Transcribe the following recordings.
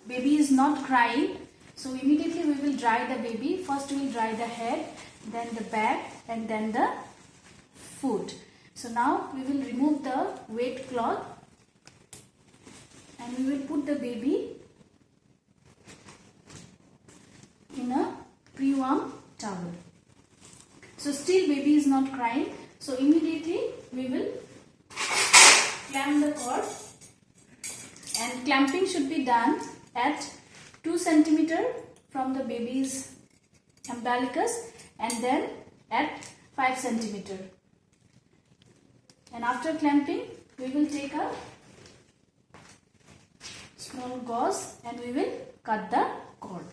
baby is not crying, so immediately we will dry the baby. First we will dry the head, then the back, and then the foot. So now we will remove the wet cloth and we will put the baby in a pre-warm towel. So still baby is not crying, so immediately we will clamp the cord, and clamping should be done at 2 cm from the baby's umbilicus and then at 5 cm. And after clamping, we will take a small gauze and we will cut the cord.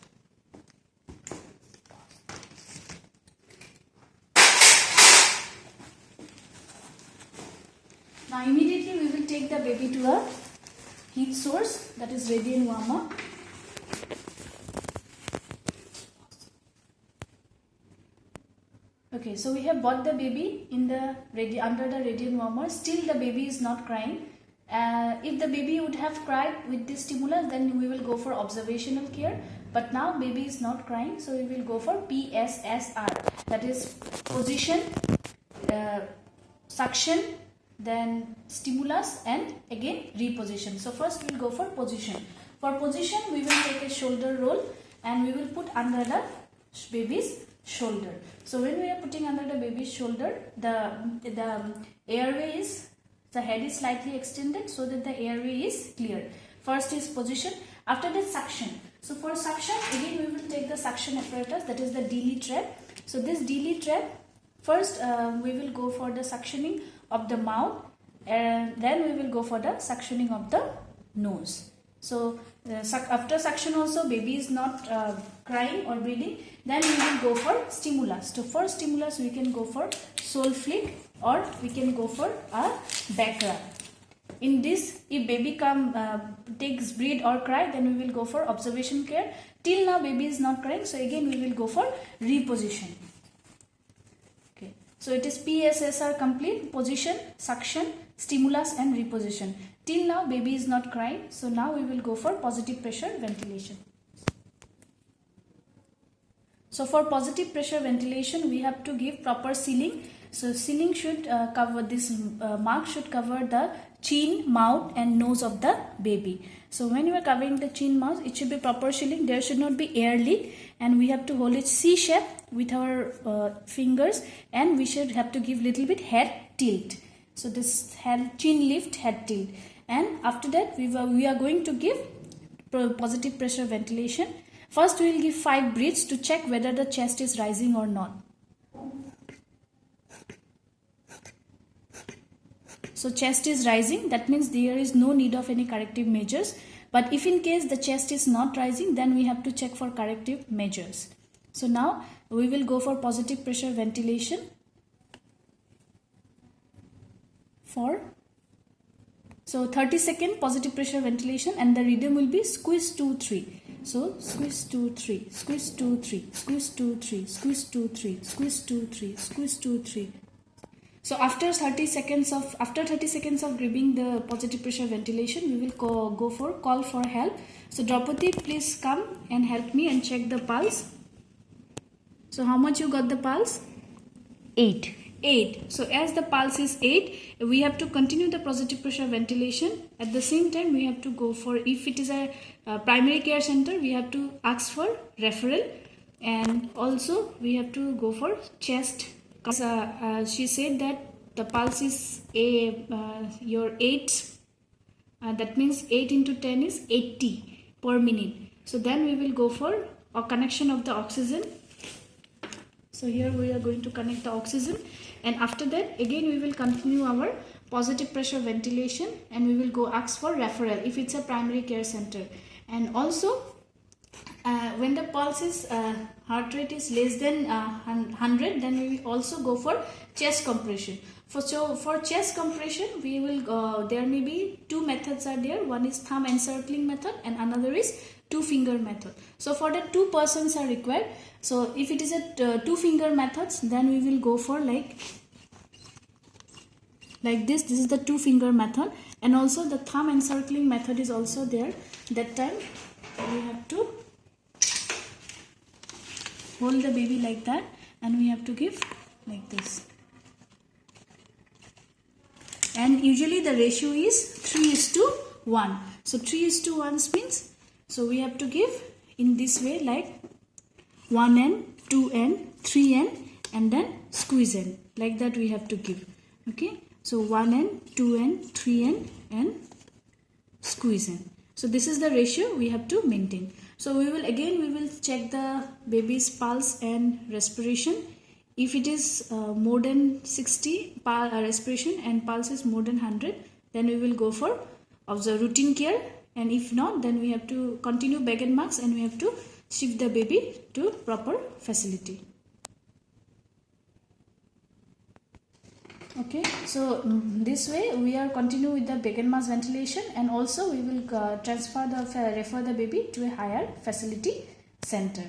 Now immediately we will take the baby to a heat source, that is radiant warmer. Okay, so we have bought the baby in the under the radiant warmer. Still the baby is not crying. If the baby would have cried with this stimulus, then we will go for observational care. But now baby is not crying, so we will go for PSSR. That is position, suction, then stimulus, and again reposition. So first we will go for position. For position, we will take a shoulder roll and we will put under the baby's shoulder. So when we are putting under the baby's shoulder, the airway is, the head is slightly extended so that the airway is clear. First is position, after that suction. So for suction, again we will take the suction apparatus, that is the Deeley trap. So this Deeley trap, first we will go for the suctioning of the mouth, and then we will go for the suctioning of the nose. So after suction also baby is not crying or breathing, then we will go for stimulus. So for stimulus we can go for sole flick or we can go for a back rub. In this, if baby takes breathe or cry, then we will go for observation care. Till now baby is not crying, so again we will go for reposition. Okay, so it is PSSR complete: position, suction, stimulus and reposition. Till now baby is not crying, so now we will go for positive pressure ventilation. So for positive pressure ventilation, we have to give proper sealing. So sealing should cover this mark should cover the chin, mouth and nose of the baby. So when you are covering the chin, mouth, it should be proper sealing. There should not be air leak, and we have to hold it C shape with our fingers, and we should have to give little bit head tilt. So this head chin lift, head tilt, and after that we are going to give positive pressure ventilation. First we will give 5 breaths to check whether the chest is rising or not. So chest is rising, that means there is no need of any corrective measures. But if in case the chest is not rising, then we have to check for corrective measures. So now we will go for positive pressure ventilation for 30-second positive pressure ventilation, and the rhythm will be squeeze 2 3. So squeeze 2 3, squeeze 2 3, squeeze 2 3, squeeze 2 3, squeeze 2 3, squeeze 2 3. So after 30 seconds of giving the positive pressure ventilation, we will go for call for help. So Draupadi, please come and help me and check the pulse. So how much you got the pulse? 8. So as the pulse is 8, we have to continue the positive pressure ventilation. At the same time, we have to go for, if it is a primary care center, we have to ask for referral, and also we have to go for chest. She said that the pulse is your 8, that means 8 into 10 is 80 per minute. So then we will go for a connection of the oxygen. So here we are going to connect the oxygen, and after that again we will continue our positive pressure ventilation, and we will go ask for referral if it's a primary care center. And also when the pulse is heart rate is less than 100, then we will also go for chest compression. For chest compression, we will there may be 2 methods are there. One is thumb encircling method and another is 2-finger method. So for that 2 persons are required. So if it is a 2-finger methods, then we will go for like this. This is the 2-finger method, and also the thumb encircling method is also there. That time we have to hold the baby like that, and we have to give like this. And usually the ratio is 3:1. So 3:1 means, so we have to give in this way, like 1N, 2N, 3N, and then squeeze N. Like that we have to give. Okay. So 1N, 2N, 3N, and squeeze N. So this is the ratio we have to maintain. So we will check the baby's pulse and respiration. If it is more than 60 respiration and pulse is more than 100, then we will go for observe routine care. And if not, then we have to continue Beckman marks, and we have to shift the baby to proper facility. Okay, so this way we are continue with the Beckman mask ventilation, and also we will refer the baby to a higher facility center.